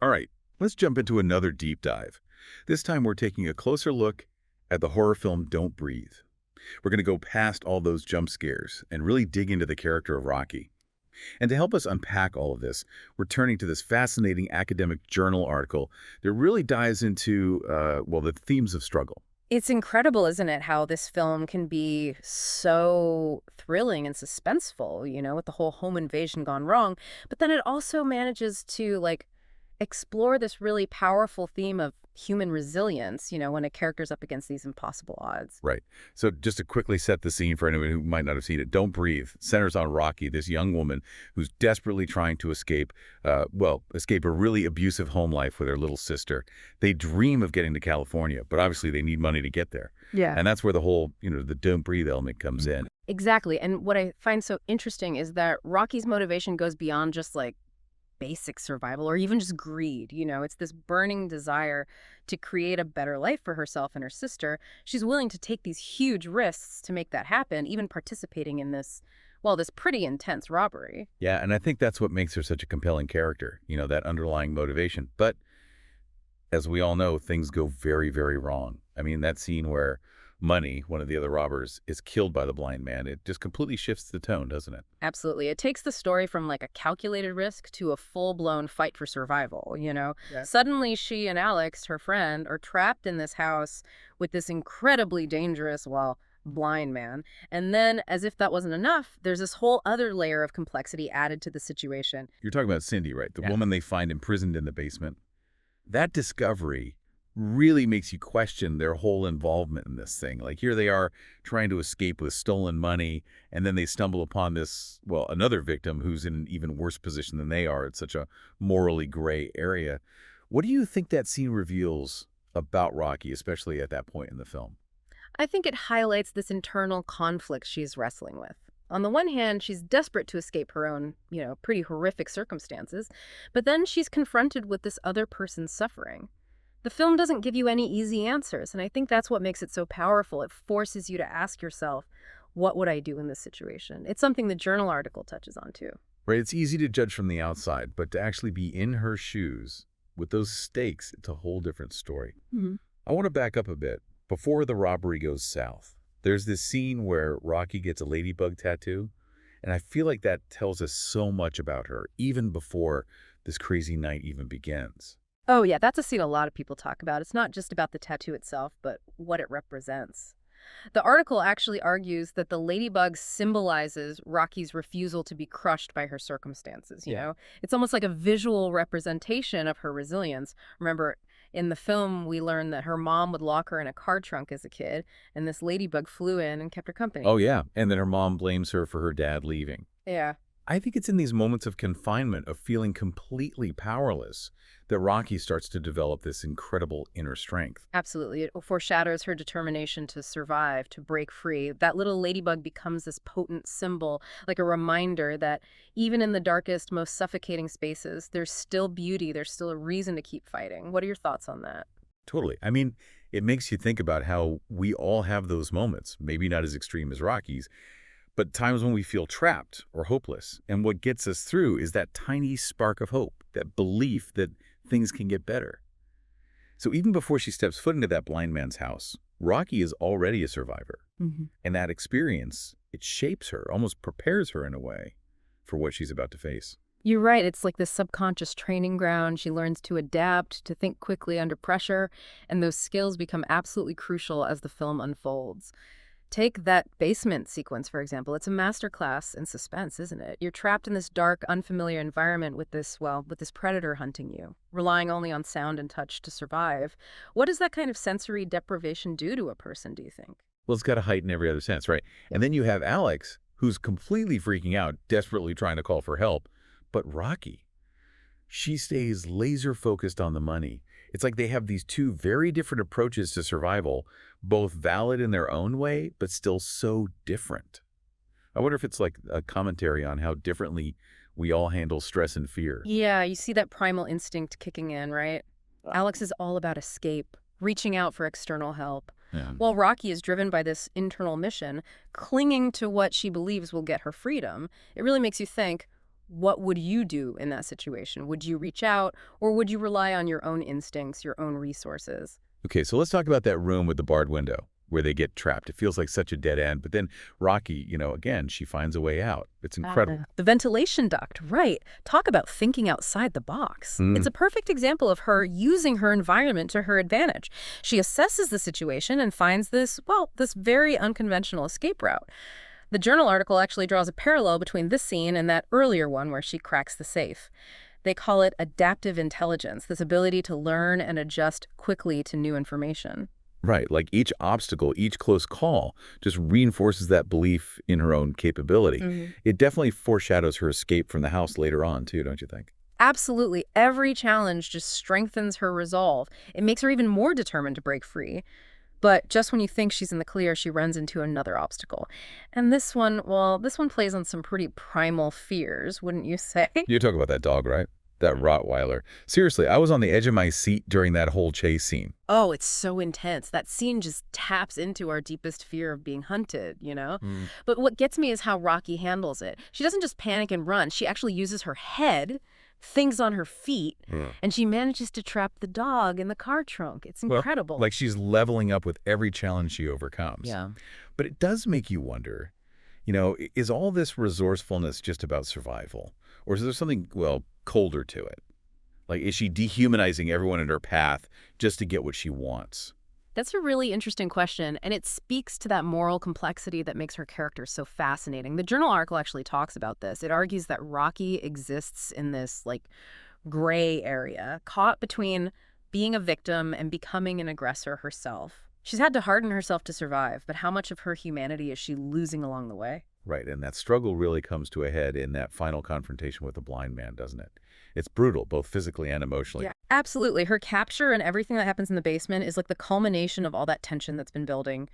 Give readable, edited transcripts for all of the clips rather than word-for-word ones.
All right, let's jump into another deep dive. This time we're taking a closer look at the horror film Don't Breathe. We're going to go past all those jump scares and really dig into the character of Rocky. And to help us unpack all of this, we're turning to this fascinating academic journal article that really dives into, well, the themes of struggle. It's incredible, isn't it, how this film can be so thrilling and suspenseful, with the whole home invasion gone wrong. But then it also manages to, explore this really powerful theme of human resilience, when a character's up against these impossible odds. Right. So just to quickly set the scene for anyone who might not have seen it, Don't Breathe centers on Rocky, this young woman who's desperately trying to escape a really abusive home life with her little sister. They dream of getting to California, but obviously they need money to get there. Yeah. And that's where the whole, the Don't Breathe element comes in. Exactly. And what I find so interesting is that Rocky's motivation goes beyond just basic survival or even just greed. It's this burning desire to create a better life for herself and her sister. She's willing to take these huge risks to make that happen, even participating in this pretty intense robbery. Yeah, and I think that's what makes her such a compelling character, that underlying motivation. But as we all know, things go very, very wrong. I mean, that scene where Money, one of the other robbers, is killed by the blind man, it just completely shifts the tone, doesn't it? Absolutely. It takes the story from a calculated risk to a full-blown fight for survival, Yeah. Suddenly she and Alex, her friend, are trapped in this house with this incredibly dangerous, blind man. And then, as if that wasn't enough, there's this whole other layer of complexity added to the situation. You're talking about Cindy, right? The Yeah. woman they find imprisoned in the basement. That discovery really makes you question their whole involvement in this thing. Like, here they are trying to escape with stolen money, and then they stumble upon another victim who's in an even worse position than they are. It's such a morally gray area. What do you think that scene reveals about Rocky, especially at that point in the film? I think it highlights this internal conflict she's wrestling with. On the one hand, she's desperate to escape her own, pretty horrific circumstances, but then she's confronted with this other person's suffering. The film doesn't give you any easy answers, and I think that's what makes it so powerful. It forces you to ask yourself, what would I do in this situation? It's something the journal article touches on, too. Right, it's easy to judge from the outside, but to actually be in her shoes with those stakes, it's a whole different story. Mm-hmm. I want to back up a bit. Before the robbery goes south, there's this scene where Rocky gets a ladybug tattoo, and I feel like that tells us so much about her, even before this crazy night even begins. Oh, yeah, that's a scene a lot of people talk about. It's not just about the tattoo itself, but what it represents. The article actually argues that the ladybug symbolizes Rocky's refusal to be crushed by her circumstances, Yeah. It's almost like a visual representation of her resilience. Remember, in the film, we learned that her mom would lock her in a car trunk as a kid, and this ladybug flew in and kept her company. Oh, yeah, and then her mom blames her for her dad leaving. Yeah. I think it's in these moments of confinement, of feeling completely powerless, that Rocky starts to develop this incredible inner strength. Absolutely. It foreshadows her determination to survive, to break free. That little ladybug becomes this potent symbol, like a reminder that even in the darkest, most suffocating spaces, there's still beauty, there's still a reason to keep fighting. What are your thoughts on that? Totally. I mean, it makes you think about how we all have those moments, maybe not as extreme as Rocky's, but times when we feel trapped or hopeless. And what gets us through is that tiny spark of hope, that belief that things can get better. So even before she steps foot into that blind man's house, Rocky is already a survivor. Mm-hmm. And that experience, it shapes her, almost prepares her in a way for what she's about to face. You're right. It's like this subconscious training ground. She learns to adapt, to think quickly under pressure, and those skills become absolutely crucial as the film unfolds. Take that basement sequence, for example. It's a masterclass in suspense, isn't it? You're trapped in this dark, unfamiliar environment with this predator hunting you, relying only on sound and touch to survive. What does that kind of sensory deprivation do to a person, do you think? Well, it's got to heighten every other sense, right? And then you have Alex, who's completely freaking out, desperately trying to call for help. But Rocky, she stays laser focused on the money. It's like they have these two very different approaches to survival, both valid in their own way, but still so different. I wonder if it's like a commentary on how differently we all handle stress and fear. Yeah, you see that primal instinct kicking in, right? Alex is all about escape, reaching out for external help, Yeah. while Rocky is driven by this internal mission, clinging to what she believes will get her freedom. It really makes you think, What would you do in that situation? Would you reach out, or would you rely on your own instincts, your own resources? Okay, so let's talk about that room with the barred window where they get trapped. It feels like such a dead end, but then Rocky, again, she finds a way out. It's incredible. The ventilation duct, right. Talk about thinking outside the box. It's Mm, a perfect example of her using her environment to her advantage. She assesses the situation and finds this very unconventional escape route. The journal article actually draws a parallel between this scene and that earlier one where she cracks the safe. They call it adaptive intelligence, this ability to learn and adjust quickly to new information. right, like each obstacle, each close call just reinforces that belief in her own capability. It definitely foreshadows her escape from the house later on, too, don't you think? Absolutely. Every challenge just strengthens her resolve. It makes her even more determined to break free. But just when you think she's in the clear, she runs into another obstacle. And this one plays on some pretty primal fears, wouldn't you say? You talk about that dog, right? That Rottweiler. Seriously, I was on the edge of my seat during that whole chase scene. Oh, it's so intense. That scene just taps into our deepest fear of being hunted. Mm. But what gets me is how Rocky handles it. She doesn't just panic and run. She actually uses her head, things on her feet, Yeah. and she manages to trap the dog in the car trunk. It's Well, incredible. like she's leveling up with every challenge she overcomes. Yeah. But it does make you wonder, is all this resourcefulness just about survival? Or is there something, colder to it? Like, is she dehumanizing everyone in her path just to get what she wants? That's a really interesting question, and it speaks to that moral complexity that makes her character so fascinating. The journal article actually talks about this. It argues that Rocky exists in this, gray area, caught between being a victim and becoming an aggressor herself. She's had to harden herself to survive, but how much of her humanity is she losing along the way? Right, and that struggle really comes to a head in that final confrontation with the blind man, doesn't it? It's brutal, both physically and emotionally. Yeah, absolutely. Her capture and everything that happens in the basement is like the culmination of all that tension that's been building.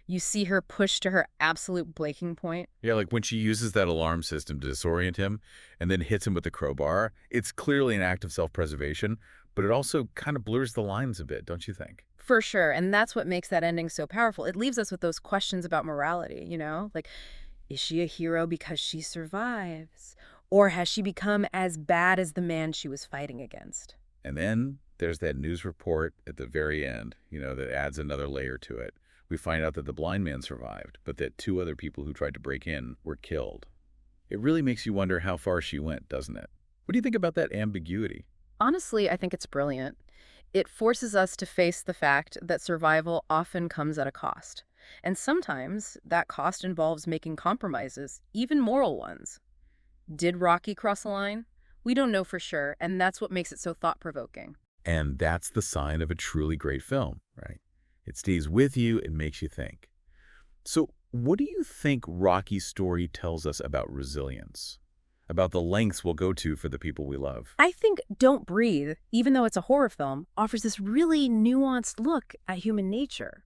You see her pushed to her absolute breaking point. Yeah, like when she uses that alarm system to disorient him and then hits him with the crowbar, it's clearly an act of self-preservation, but it also kind of blurs the lines a bit, don't you think? For sure. And that's what makes that ending so powerful. It leaves us with those questions about morality. Like, is she a hero because she survives? Or has she become as bad as the man she was fighting against? And then there's that news report at the very end, that adds another layer to it. We find out that the blind man survived, but that two other people who tried to break in were killed. It really makes you wonder how far she went, doesn't it? What do you think about that ambiguity? Honestly, I think it's brilliant. It forces us to face the fact that survival often comes at a cost. And sometimes that cost involves making compromises, even moral ones. Did Rocky cross a line? We don't know for sure, and that's what makes it so thought-provoking. And that's the sign of a truly great film, right? It stays with you, it makes you think. So what do you think Rocky's story tells us about resilience? About the lengths we'll go to for the people we love? I think Don't Breathe, even though it's a horror film, offers this really nuanced look at human nature.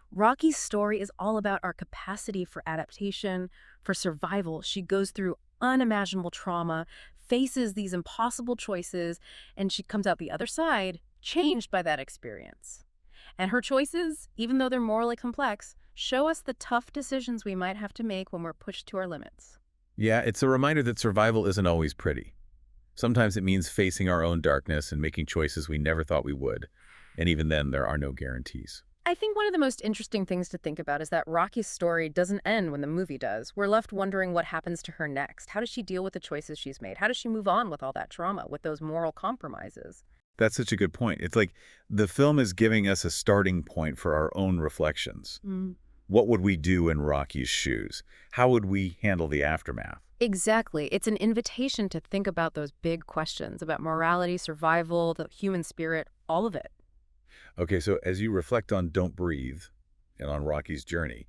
Rocky's story is all about our capacity for adaptation, for survival. She goes through unimaginable trauma, faces these impossible choices, and she comes out the other side changed by that experience. And her choices, even though they're morally complex, show us the tough decisions we might have to make when we're pushed to our limits. Yeah, it's a reminder that survival isn't always pretty. Sometimes it means facing our own darkness and making choices we never thought we would. And even then, there are no guarantees. I think one of the most interesting things to think about is that Rocky's story doesn't end when the movie does. We're left wondering what happens to her next. How does she deal with the choices she's made? How does she move on with all that trauma, with those moral compromises? That's such a good point. It's like the film is giving us a starting point for our own reflections. What would we do in Rocky's shoes? How would we handle the aftermath? Exactly. It's an invitation to think about those big questions about morality, survival, the human spirit, all of it. Okay, so as you reflect on Don't Breathe and on Rocky's journey,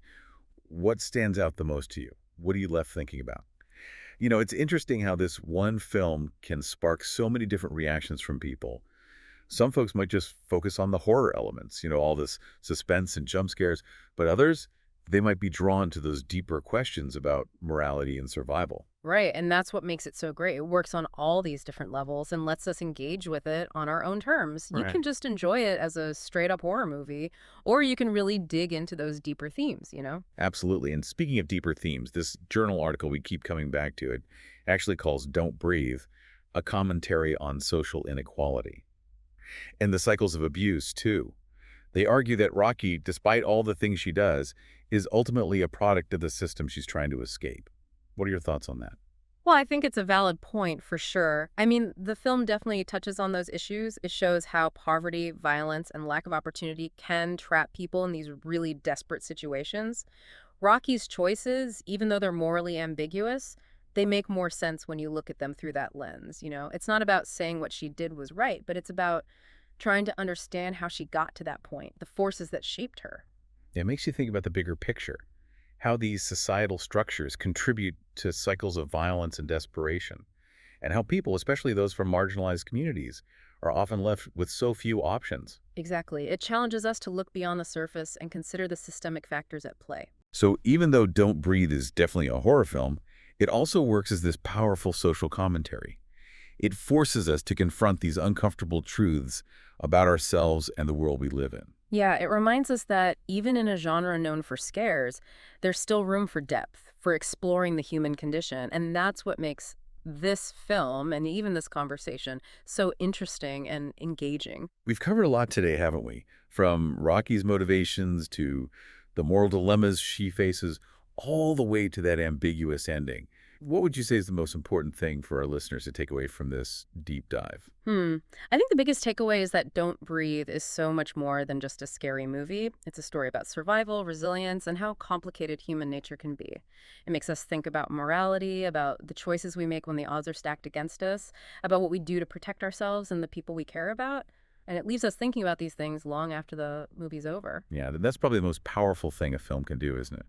what stands out the most to you? What are you left thinking about? It's interesting how this one film can spark so many different reactions from people. Some folks might just focus on the horror elements, all this suspense and jump scares, but others, they might be drawn to those deeper questions about morality and survival. Right, and that's what makes it so great. It works on all these different levels and lets us engage with it on our own terms. You Right. can just enjoy it as a straight-up horror movie, or you can really dig into those deeper themes. Absolutely. And speaking of deeper themes, this journal article, we keep coming back to it. actually calls Don't Breathe a commentary on social inequality. And the cycles of abuse, too. They argue that Rocky, despite all the things she does, is ultimately a product of the system she's trying to escape. What are your thoughts on that? Well, I think it's a valid point for sure. I mean, the film definitely touches on those issues. It shows how poverty, violence, and lack of opportunity can trap people in these really desperate situations. Rocky's choices, even though they're morally ambiguous, they make more sense when you look at them through that lens. It's not about saying what she did was right, but it's about trying to understand how she got to that point, the forces that shaped her. It makes you think about the bigger picture, how these societal structures contribute to cycles of violence and desperation, and how people, especially those from marginalized communities, are often left with so few options. Exactly. It challenges us to look beyond the surface and consider the systemic factors at play. So even though Don't Breathe is definitely a horror film, it also works as this powerful social commentary. It forces us to confront these uncomfortable truths about ourselves and the world we live in. Yeah, it reminds us that even in a genre known for scares, there's still room for depth, for exploring the human condition. And that's what makes this film and even this conversation so interesting and engaging. We've covered a lot today, haven't we? From Rocky's motivations to the moral dilemmas she faces, all the way to that ambiguous ending. What would you say is the most important thing for our listeners to take away from this deep dive? I think the biggest takeaway is that Don't Breathe is so much more than just a scary movie. It's a story about survival, resilience, and how complicated human nature can be. It makes us think about morality, about the choices we make when the odds are stacked against us, about what we do to protect ourselves and the people we care about. And it leaves us thinking about these things long after the movie's over. Yeah, that's probably the most powerful thing a film can do, isn't it?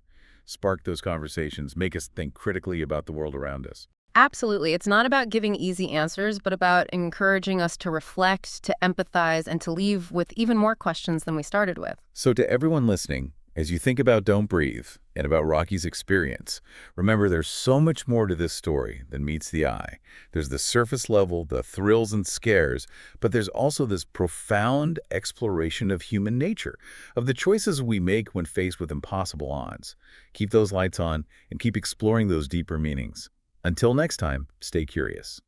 Spark those conversations, make us think critically about the world around us. Absolutely. It's not about giving easy answers, but about encouraging us to reflect, to empathize, and to leave with even more questions than we started with. So to everyone listening, as you think about Don't Breathe and about Rocky's experience, remember there's so much more to this story than meets the eye. There's the surface level, the thrills and scares, but there's also this profound exploration of human nature, of the choices we make when faced with impossible odds. Keep those lights on and keep exploring those deeper meanings. Until next time, stay curious.